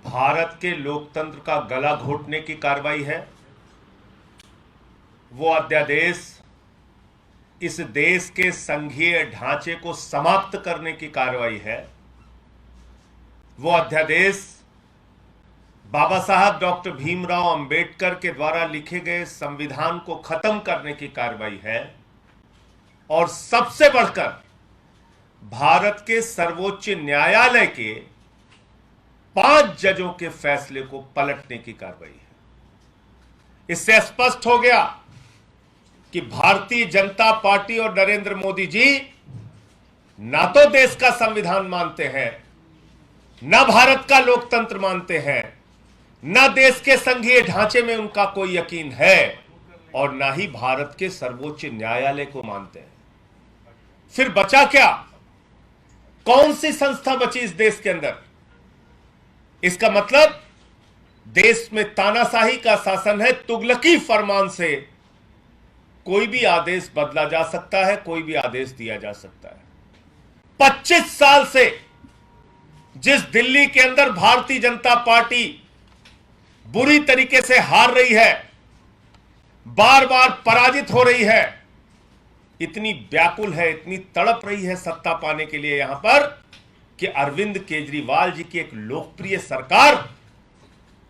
भारत के लोकतंत्र का गला घोटने की कार्रवाई है। वो अध्यादेश इस देश के संघीय ढांचे को समाप्त करने की कार्रवाई है। वो अध्यादेश बाबा साहब डॉक्टर भीमराव अंबेडकर के द्वारा लिखे गए संविधान को खत्म करने की कार्रवाई है और सबसे बढ़कर भारत के सर्वोच्च न्यायालय के 5 जजों के फैसले को पलटने की कार्रवाई है। इससे स्पष्ट हो गया कि भारतीय जनता पार्टी और नरेंद्र मोदी जी ना तो देश का संविधान मानते हैं, ना भारत का लोकतंत्र मानते हैं, ना देश के संघीय ढांचे में उनका कोई यकीन है और ना ही भारत के सर्वोच्च न्यायालय को मानते हैं। फिर बचा क्या? कौन सी संस्था बची इस देश के अंदर? इसका मतलब देश में तानाशाही का शासन है। तुगलकी फरमान से कोई भी आदेश बदला जा सकता है, कोई भी आदेश दिया जा सकता है। 25 साल से जिस दिल्ली के अंदर भारतीय जनता पार्टी बुरी तरीके से हार रही है, बार बार पराजित हो रही है, इतनी व्याकुल है, इतनी तड़प रही है सत्ता पाने के लिए यहां पर कि अरविंद केजरीवाल जी की एक लोकप्रिय सरकार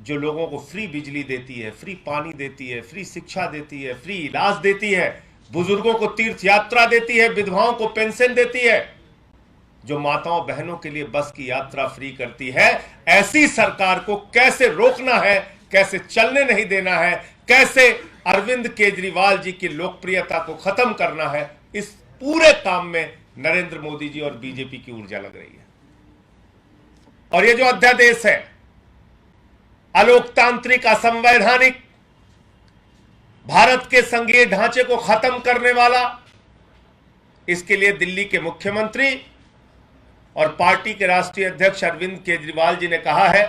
जो लोगों को फ्री बिजली देती है, फ्री पानी देती है, फ्री शिक्षा देती है, फ्री इलाज देती है, बुजुर्गों को तीर्थ यात्रा देती है, विधवाओं को पेंशन देती है, जो माताओं बहनों के लिए बस की यात्रा फ्री करती है, ऐसी सरकार को कैसे रोकना है, कैसे चलने नहीं देना है, कैसे अरविंद केजरीवाल जी की लोकप्रियता को खत्म करना है, इस पूरे काम में नरेंद्र मोदी जी और बीजेपी की ऊर्जा लग रही है। और ये जो अध्यादेश है अलोकतांत्रिक, असंवैधानिक, भारत के संघीय ढांचे को खत्म करने वाला, इसके लिए दिल्ली के मुख्यमंत्री और पार्टी के राष्ट्रीय अध्यक्ष अरविंद केजरीवाल जी ने कहा है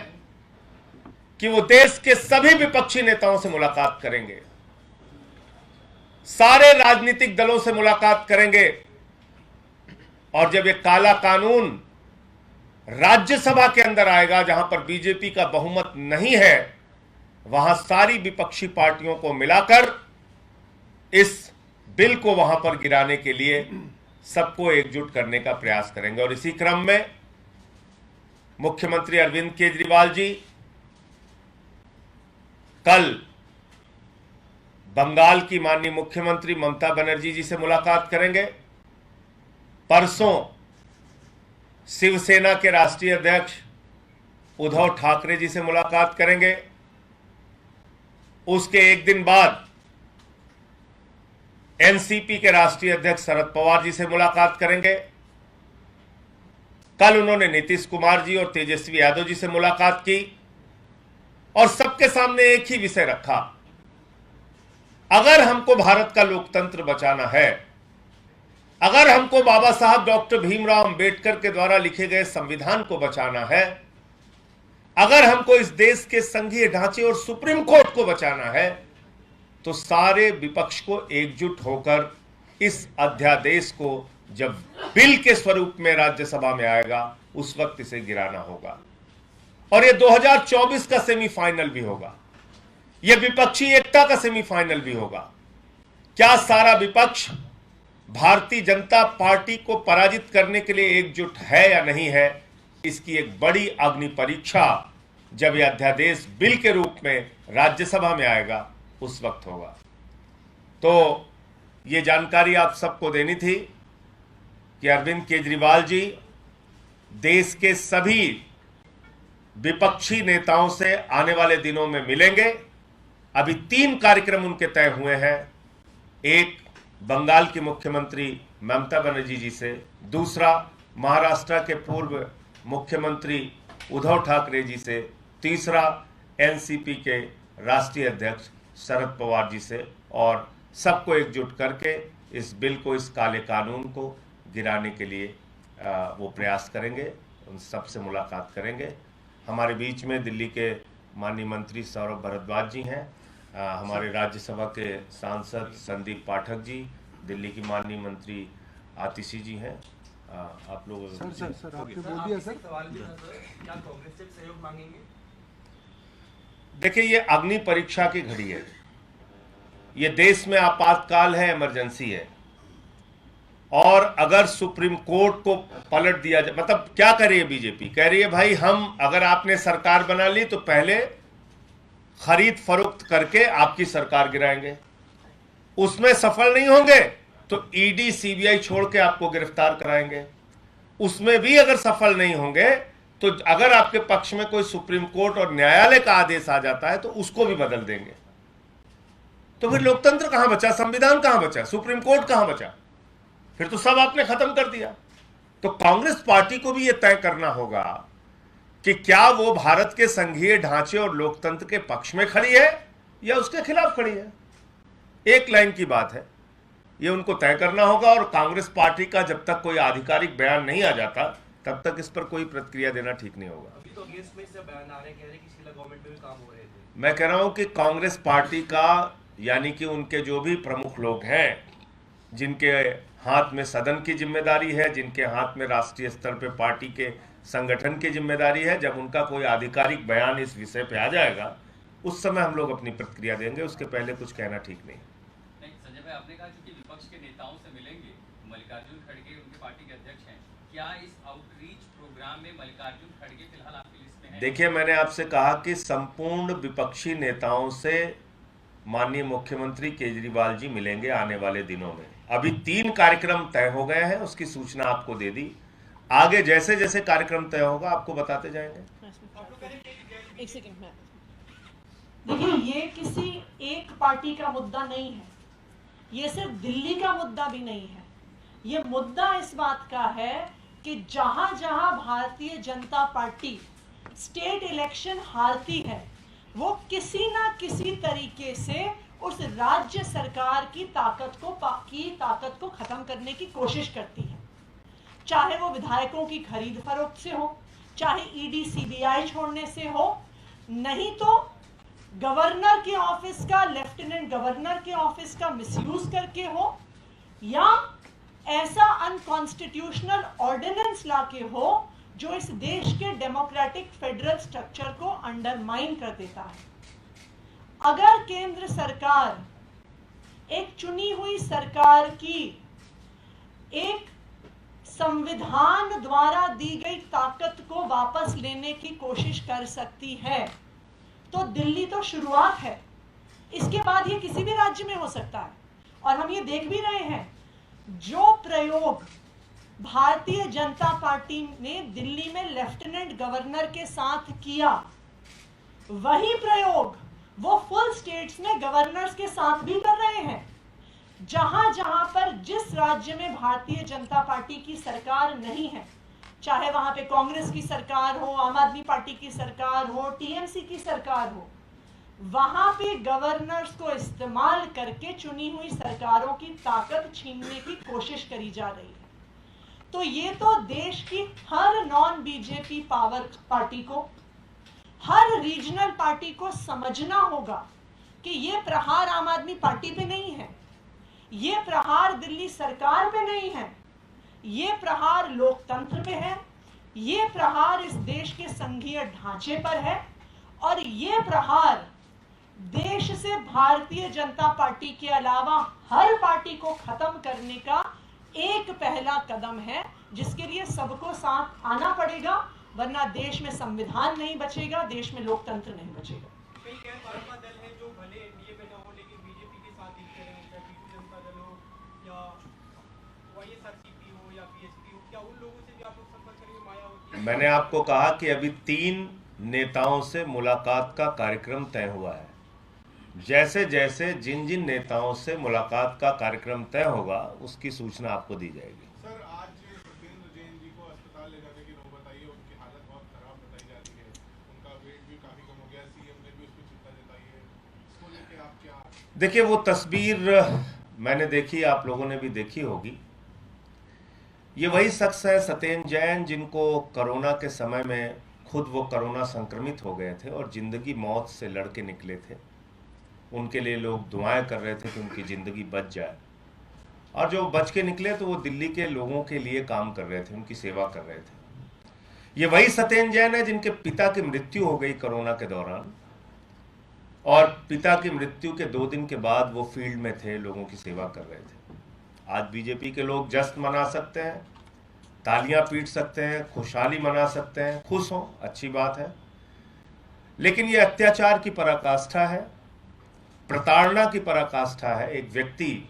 कि वो देश के सभी विपक्षी नेताओं से मुलाकात करेंगे, सारे राजनीतिक दलों से मुलाकात करेंगे और जब ये काला कानून राज्यसभा के अंदर आएगा, जहां पर बीजेपी का बहुमत नहीं है, वहां सारी विपक्षी पार्टियों को मिलाकर इस बिल को वहां पर गिराने के लिए सबको एकजुट करने का प्रयास करेंगे। और इसी क्रम में मुख्यमंत्री अरविंद केजरीवाल जी कल बंगाल की माननीय मुख्यमंत्री ममता बनर्जी जी से मुलाकात करेंगे, परसों शिवसेना के राष्ट्रीय अध्यक्ष उद्धव ठाकरे जी से मुलाकात करेंगे, उसके एक दिन बाद एनसीपी के राष्ट्रीय अध्यक्ष शरद पवार जी से मुलाकात करेंगे। कल उन्होंने नीतीश कुमार जी और तेजस्वी यादव जी से मुलाकात की और सबके सामने एक ही विषय रखा, अगर हमको भारत का लोकतंत्र बचाना है, अगर हमको बाबा साहब डॉक्टर भीमराव अंबेडकर के द्वारा लिखे गए संविधान को बचाना है, अगर हमको इस देश के संघीय ढांचे और सुप्रीम कोर्ट को बचाना है, तो सारे विपक्ष को एकजुट होकर इस अध्यादेश को जब बिल के स्वरूप में राज्यसभा में आएगा, उस वक्त इसे गिराना होगा। और यह 2024 का सेमीफाइनल भी होगा, यह विपक्षी एकता का सेमीफाइनल भी होगा। क्या सारा विपक्ष भारतीय जनता पार्टी को पराजित करने के लिए एकजुट है या नहीं है, इसकी एक बड़ी अग्नि परीक्षा जब यह अध्यादेश बिल के रूप में राज्यसभा में आएगा, उस वक्त होगा। तो ये जानकारी आप सबको देनी थी कि अरविंद केजरीवाल जी देश के सभी विपक्षी नेताओं से आने वाले दिनों में मिलेंगे। अभी 3 कार्यक्रम उनके तय हुए हैं, एक बंगाल की मुख्यमंत्री ममता बनर्जी जी से, दूसरा महाराष्ट्र के पूर्व मुख्यमंत्री उद्धव ठाकरे जी से, तीसरा एनसीपी के राष्ट्रीय अध्यक्ष शरद पवार जी से, और सबको एकजुट करके इस बिल को, इस काले कानून को गिराने के लिए वो प्रयास करेंगे, उन सबसे मुलाकात करेंगे। हमारे बीच में दिल्ली के माननीय मंत्री सौरभ भारद्वाज जी हैं, हमारे राज्यसभा के सांसद संदीप पाठक जी, दिल्ली की माननीय मंत्री आतिशी जी हैं। आप लोग सर आपने बोल दिया सर। क्या कांग्रेस से सहयोग मांगेंगे? देखिए, ये अग्नि परीक्षा की घड़ी है, ये देश में आपातकाल है, इमरजेंसी है। और अगर सुप्रीम कोर्ट को पलट दिया जाए, मतलब क्या कर रही है बीजेपी? कह रही है भाई हम, अगर आपने सरकार बना ली तो पहले खरीद फरोख्त करके आपकी सरकार गिराएंगे, उसमें सफल नहीं होंगे तो ईडी सीबीआई छोड़ के आपको गिरफ्तार कराएंगे, उसमें भी अगर सफल नहीं होंगे तो अगर आपके पक्ष में कोई सुप्रीम कोर्ट और न्यायालय का आदेश आ जाता है तो उसको भी बदल देंगे। तो फिर लोकतंत्र कहां बचा, संविधान कहां बचा, सुप्रीम कोर्ट कहां बचा? फिर तो सब आपने खत्म कर दिया। तो कांग्रेस पार्टी को भी यह तय करना होगा कि क्या वो भारत के संघीय ढांचे और लोकतंत्र के पक्ष में खड़ी है या उसके खिलाफ खड़ी है। एक लाइन की बात है, ये उनको तय करना होगा। और कांग्रेस पार्टी का जब तक कोई आधिकारिक बयान नहीं आ जाता तब तक इस पर कोई प्रतिक्रिया देना ठीक नहीं होगा। अभी तो केस में से बयान आ रहे, कह रहे कि शीला गवर्नमेंट में भी काम हो रहे थे। मैं कह रहा हूं कि कांग्रेस पार्टी का, यानी कि उनके जो भी प्रमुख लोग हैं, जिनके हाथ में सदन की जिम्मेदारी है, जिनके हाथ में राष्ट्रीय स्तर पे पार्टी के संगठन की जिम्मेदारी है, जब उनका कोई आधिकारिक बयान इस विषय पे आ जाएगा उस समय हम लोग अपनी प्रतिक्रिया देंगे, उसके पहले कुछ कहना ठीक नहीं। संजय भाई, आपने कहा कि विपक्ष के नेताओं से मिलेंगे, मल्लिकार्जुन खड़गे उनके पार्टी के अध्यक्ष हैं, क्या इस आउटरीच प्रोग्राम में मल्लिकार्जुन खड़गे फिलहाल आपकी लिस्ट में है? देखिए, मैंने आपसे कहा कि संपूर्ण विपक्षी नेताओं से माननीय मुख्यमंत्री केजरीवाल जी मिलेंगे आने वाले दिनों में। अभी 3 कार्यक्रम तय हो गए हैं, उसकी सूचना आपको दे दी। आगे जैसे जैसे कार्यक्रम तय होगा आपको बताते जाएंगे। एक सेकंड में देखिए, ये किसी एक पार्टी का मुद्दा नहीं है, ये सिर्फ दिल्ली का मुद्दा भी नहीं है। ये मुद्दा इस बात का है कि जहां जहां Bharatiya Janata party state election हारती है, वो किसी ना किसी तरीके से उस राज्य सरकार की ताकत को खत्म करने की कोशिश करती है। चाहे वो विधायकों की खरीद फरोख्त से हो, चाहे ईडी सीबीआई छोड़ने से हो, नहीं तो गवर्नर के ऑफिस का, लेफ्टिनेंट गवर्नर के ऑफिस का मिसयूज करके हो, या ऐसा अनकॉन्स्टिट्यूशनल ऑर्डिनेंस लाके हो जो इस देश के डेमोक्रेटिक फेडरल स्ट्रक्चर को अंडरमाइन कर देता है। अगर केंद्र सरकार एक चुनी हुई सरकार की एक संविधान द्वारा दी गई ताकत को वापस लेने की कोशिश कर सकती है तो दिल्ली तो शुरुआत है, इसके बाद ये किसी भी राज्य में हो सकता है। और हम ये देख भी रहे हैं, जो प्रयोग भारतीय जनता पार्टी ने दिल्ली में लेफ्टिनेंट गवर्नर के साथ किया, वही प्रयोग वो फुल स्टेट्स में गवर्नर्स के साथ भी कर रहे हैं। जहां जहां पर, जिस राज्य में भारतीय जनता पार्टी की सरकार नहीं है, चाहे वहां पे कांग्रेस की सरकार हो, आम आदमी पार्टी की सरकार हो, टीएमसी की सरकार हो, वहां पे गवर्नर्स को इस्तेमाल करके चुनी हुई सरकारों की ताकत छीनने की कोशिश करी जा रही है। तो ये तो देश की हर नॉन बीजेपी पावर पार्टी को, हर रीजनल पार्टी को समझना होगा कि ये प्रहार आम आदमी पार्टी पे नहीं है, ये प्रहार दिल्ली सरकार पे नहीं है, ये प्रहार लोकतंत्र पे है, ये प्रहार इस देश के संघीय ढांचे पर है, और ये प्रहार देश से भारतीय जनता पार्टी के अलावा हर पार्टी को खत्म करने का एक पहला कदम है, जिसके लिए सबको साथ आना पड़ेगा, वरना देश में संविधान नहीं बचेगा, देश में लोकतंत्र नहीं बचेगा। कई गैर भाजपा दल हैं जो भले एनडीए में न हो लेकिन बीजेपी के साथ दिखते हैं, चाहे बीजू जनता दल हो या वाईएसआरसीपी हो या बीएसपी हो, क्या उन लोगों से भी आप लोग संपर्क करेंगे? मायावती, मैंने आपको कहा कि अभी 3 नेताओं से मुलाकात का कार्यक्रम तय हुआ है। जैसे जैसे जिन जिन नेताओं से मुलाकात का कार्यक्रम तय होगा उसकी सूचना आपको दी जाएगी। सर, आज सत्येंद्र जैन जी को अस्पताल ले जाने की नौबत आई है, उनकी हालत बहुत खराब बताई जा रही है, उनका वेट भी काफी कम हो गया, सीएम ने भी उस पर चिंता जताई है, इसको लेके आप क्या? देखिए, वो तस्वीर मैंने देखी, आप लोगों ने भी देखी होगी। ये वही शख्स है सत्येंद्र जैन जिनको कोरोना के समय में खुद वो कोरोना संक्रमित हो गए थे और जिंदगी मौत से लड़के निकले थे। उनके लिए लोग दुआएं कर रहे थे कि उनकी ज़िंदगी बच जाए, और जो बच के निकले तो वो दिल्ली के लोगों के लिए काम कर रहे थे, उनकी सेवा कर रहे थे। ये वही सत्येंद्र जैन है जिनके पिता की मृत्यु हो गई कोरोना के दौरान, और पिता की मृत्यु के 2 दिन के बाद वो फील्ड में थे, लोगों की सेवा कर रहे थे। आज बीजेपी के लोग जश्न मना सकते हैं, तालियां पीट सकते हैं, खुशहाली मना सकते हैं, खुश हों, अच्छी बात है, लेकिन ये अत्याचार की पराकाष्ठा है, प्रताड़ना की पराकाष्ठा है। एक व्यक्ति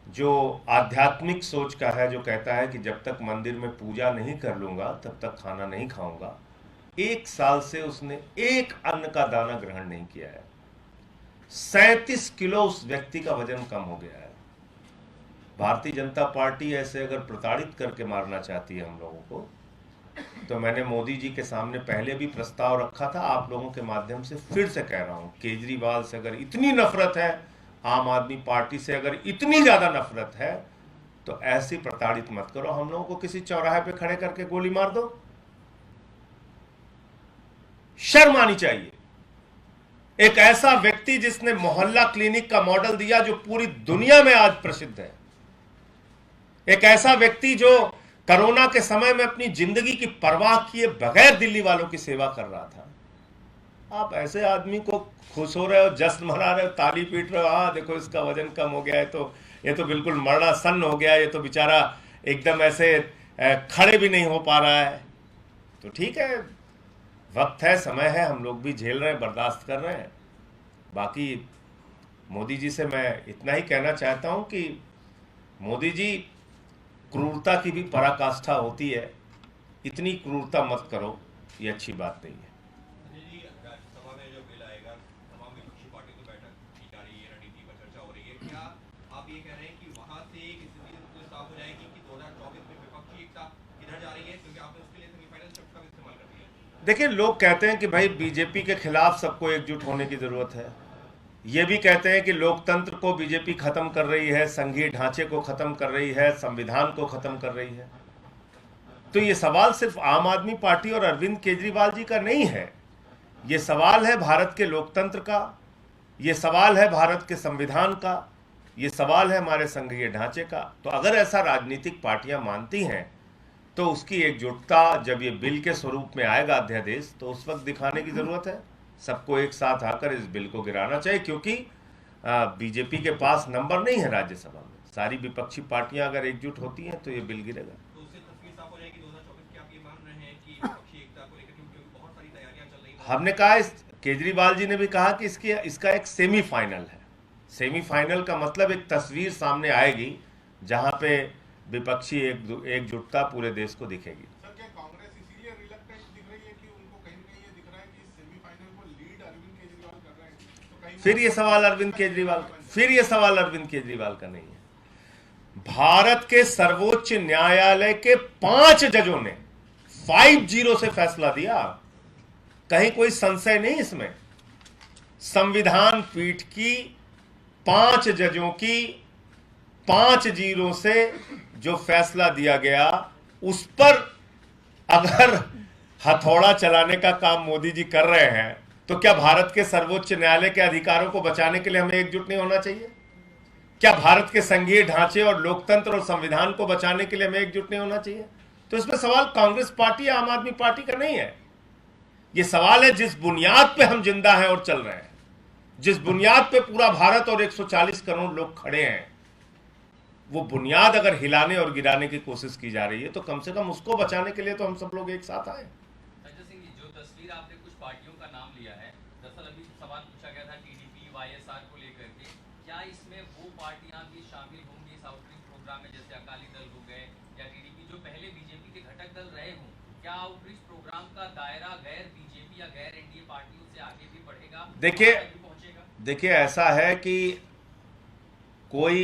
जो आध्यात्मिक सोच का है, जो कहता है कि जब तक मंदिर में पूजा नहीं कर लूंगा तब तक खाना नहीं खाऊंगा, 1 साल से उसने एक अन्न का दाना ग्रहण नहीं किया है। 37 किलो उस व्यक्ति का वजन कम हो गया है। भारतीय जनता पार्टी ऐसे अगर प्रताड़ित करके मारना चाहती है हम लोगों को, तो मैंने मोदी जी के सामने पहले भी प्रस्ताव रखा था, आप लोगों के माध्यम से फिर से कह रहा हूं, केजरीवाल से अगर इतनी नफरत है, आम आदमी पार्टी से अगर इतनी ज्यादा नफरत है, तो ऐसी प्रताड़ित मत करो। हम लोगों को किसी चौराहे पे खड़े करके गोली मार दो, शर्म आनी चाहिए। एक ऐसा व्यक्ति जिसने मोहल्ला क्लिनिक का मॉडल दिया जो पूरी दुनिया में आज प्रसिद्ध है, एक ऐसा व्यक्ति जो कोरोना के समय में अपनी जिंदगी की परवाह किए बगैर दिल्ली वालों की सेवा कर रहा था, आप ऐसे आदमी को खुश हो रहे हो, जश्न मना रहे हो, ताली पीट रहे हो, हाँ देखो इसका वजन कम हो गया है, तो ये तो बिल्कुल मरणासन्न हो गया है, ये तो बेचारा एकदम ऐसे खड़े भी नहीं हो पा रहा है। तो ठीक है, वक्त है, समय है, हम लोग भी झेल रहे हैं, बर्दाश्त कर रहे हैं। बाकी मोदी जी से मैं इतना ही कहना चाहता हूं कि मोदी जी, क्रूरता की भी पराकाष्ठा होती है, इतनी क्रूरता मत करो, ये अच्छी बात नहीं है। जी, राज्यसभा में जो बिल आएगा, तमाम विपक्षी पार्टी की बैठक की जा रही है, रणनीति पर चर्चा हो रही है, क्या आप ये कह रहे हैं कि वहां से एक स्थिति साफ हो जाएगी कि 2024 में विपक्षी एकता किधर जा रही है, क्योंकि आपने उसके लिए सेमीफाइनल शब्द का इस्तेमाल कर दिया? देखिए, लोग कहते हैं कि भाई बीजेपी के खिलाफ सबको एकजुट होने की जरूरत है, ये भी कहते हैं कि लोकतंत्र को बीजेपी खत्म कर रही है, संघीय ढांचे को खत्म कर रही है, संविधान को खत्म कर रही है। तो ये सवाल सिर्फ आम आदमी पार्टी और अरविंद केजरीवाल जी का नहीं है, ये सवाल है भारत के लोकतंत्र का, ये सवाल है भारत के संविधान का, ये सवाल है हमारे संघीय ढांचे का। तो अगर ऐसा राजनीतिक पार्टियां मानती हैं तो उसकी एकजुटता जब ये बिल के स्वरूप में आएगा अध्यादेश, तो उस वक्त दिखाने की जरूरत है। सबको एक साथ आकर इस बिल को गिराना चाहिए, क्योंकि बीजेपी के पास नंबर नहीं है राज्यसभा में। सारी विपक्षी पार्टियां अगर एकजुट होती हैं तो ये बिल गिरेगा। तो उससे तस्वीर साफ हो जाएगी 2024 की। आप ये मान रहे हैं कि विपक्षी एकता को लेकर, क्योंकि बहुत सारी तैयारियां चल रही हैं। हमने कहा, केजरीवाल जी ने भी कहा कि इसका एक सेमीफाइनल है। सेमीफाइनल का मतलब एक तस्वीर सामने आएगी जहां पे विपक्षी एकजुटता पूरे देश को दिखेगी। सर, क्या कांग्रेस इसीलिए रिलक्टेंट दिख रही है कि उनको कहीं न कहीं ये दिख रहा है कि सेमीफाइनल को लीड अरविंद केजरीवाल कर रहे हैं? तो कहीं फिर ये सवाल अरविंद केजरीवाल का नहीं है। भारत के सर्वोच्च न्यायालय के 5 जजों ने 5-0 से फैसला दिया, कहीं कोई संशय नहीं इसमें। संविधान पीठ की 5 जजों की 5-0 से जो फैसला दिया गया, उस पर अगर हथौड़ा चलाने का काम मोदी जी कर रहे हैं, तो क्या भारत के सर्वोच्च न्यायालय के अधिकारों को बचाने के लिए हमें एकजुट नहीं होना चाहिए? क्या भारत के संघीय ढांचे और लोकतंत्र और संविधान को बचाने के लिए हमें एकजुट नहीं होना चाहिए? तो इसमें सवाल कांग्रेस पार्टी या आम आदमी पार्टी का नहीं है। यह सवाल है जिस बुनियाद पे हम जिंदा हैं और चल रहे हैं, जिस बुनियाद पे पूरा भारत और 140 करोड़ लोग खड़े हैं, वो बुनियाद अगर हिलाने और गिराने की कोशिश की जा रही है, तो कम से कम उसको बचाने के लिए तो हम सब लोग एक साथ आए। संजय सिंह जी, जो तस्वीर आपने कुछ पार्टियों का नाम लिया है, दरअसल अभी सवाल पूछा गया था टीडीपी वाईएसआर को लेकर के, क्या इसमें वो पार्टियां भी शामिल होंगी इस आउटरीच प्रोग्राम में, जैसे अकाली दल हो गए या टीडीपी जो पहले बीजेपी के घटक दल रहे हों? क्या आउटरीच प्रोग्राम का दायरा गैर बीजेपी या गैर एनडीए पार्टियों से आगे भी बढ़ेगा? देखिए, ऐसा है कि कोई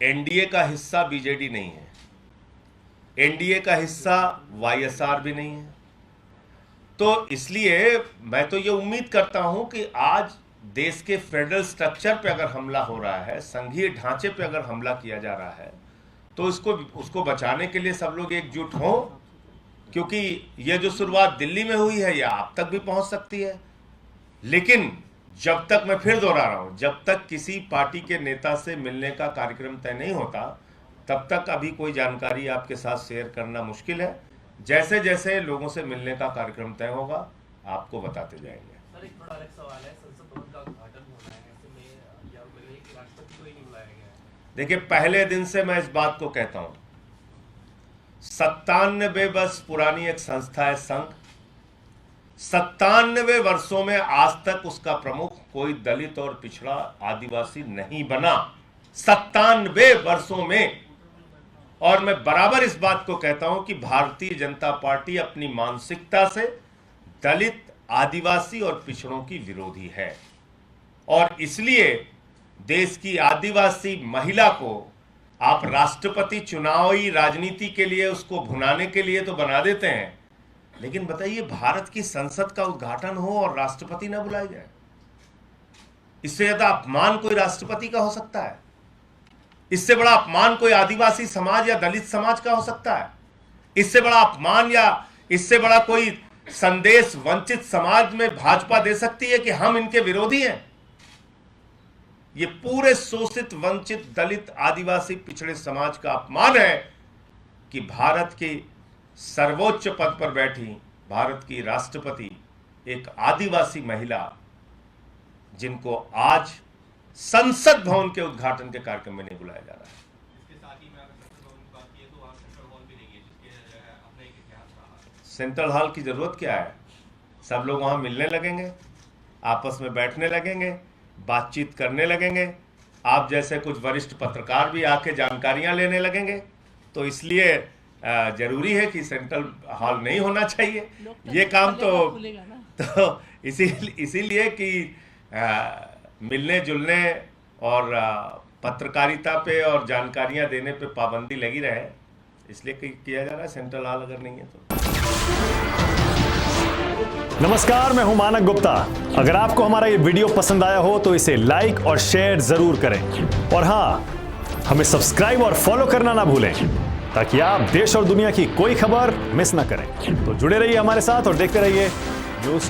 एनडीए का हिस्सा बीजेडी नहीं है, एनडीए का हिस्सा वाईएसआर भी नहीं है। तो इसलिए मैं तो ये उम्मीद करता हूं कि आज देश के फेडरल स्ट्रक्चर पे अगर हमला हो रहा है, संघीय ढांचे पे अगर हमला किया जा रहा है, तो उसको बचाने के लिए सब लोग एकजुट हों, क्योंकि ये जो शुरुआत दिल्ली में हुई है, ये आप तक भी पहुंच सकती है। लेकिन जब तक, मैं फिर दोहरा रहा हूं, जब तक किसी पार्टी के नेता से मिलने का कार्यक्रम तय नहीं होता, तब तक अभी कोई जानकारी आपके साथ शेयर करना मुश्किल है। जैसे जैसे लोगों से मिलने का कार्यक्रम तय होगा, आपको बताते जाएंगे। सर एक बड़ा अलग सवाल है, संसद भवन का उद्घाटन होना है, ऐसे में या बोले कि राष्ट्रपति को ही नहीं बुलाया गया है। देखिए, पहले दिन से मैं इस बात को कहता हूं, 97 वर्ष पुरानी एक संस्था है संघ, 97 वर्षों में आज तक उसका प्रमुख कोई दलित और पिछड़ा आदिवासी नहीं बना, 97 वर्षों में। और मैं बराबर इस बात को कहता हूं कि भारतीय जनता पार्टी अपनी मानसिकता से दलित, आदिवासी और पिछड़ों की विरोधी है, और इसलिए देश की आदिवासी महिला को आप राष्ट्रपति चुनावी राजनीति के लिए, उसको भुनाने के लिए तो बना देते हैं, लेकिन बताइए, भारत की संसद का उद्घाटन हो और राष्ट्रपति ना बुलाया जाए, इससे ज्यादा अपमान कोई राष्ट्रपति का हो सकता है? इससे बड़ा अपमान कोई आदिवासी समाज या दलित समाज का हो सकता है? इससे बड़ा अपमान या इससे बड़ा कोई संदेश वंचित समाज में भाजपा दे सकती है कि हम इनके विरोधी हैं? ये पूरे शोषित, वंचित, दलित, आदिवासी, पिछड़े समाज का अपमान है कि भारत की सर्वोच्च पद पर बैठी भारत की राष्ट्रपति एक आदिवासी महिला, जिनको आज संसद भवन के उद्घाटन के कार्यक्रम में नहीं बुलाया जा रहा है। इसके साथ ही मैं अगर सेंट्रल भवन की बात की तो वहाँ सेंट्रल हॉल भी नहीं है, जिसके अपना एक इतिहास रहा है। सेंट्रल हॉल की जरूरत क्या है? सब लोग वहां मिलने लगेंगे, आपस में बैठने लगेंगे, बातचीत करने लगेंगे, आप जैसे कुछ वरिष्ठ पत्रकार भी आके जानकारियां लेने लगेंगे, तो इसलिए जरूरी है कि सेंट्रल हॉल नहीं होना चाहिए। ये काम तो इसीलिए कि मिलने जुलने और पत्रकारिता पे और जानकारियां देने पे पाबंदी लगी रहे, इसलिए किया जा रहा है। सेंट्रल हॉल अगर नहीं है तो। नमस्कार, मैं हूं मानक गुप्ता। अगर आपको हमारा ये वीडियो पसंद आया हो तो इसे लाइक और शेयर जरूर करें, और हां, हमें सब्सक्राइब और फॉलो करना ना भूलें, ताकि आप देश और दुनिया की कोई खबर मिस ना करें। तो जुड़े रहिए हमारे साथ और देखते रहिए न्यूज़ 24।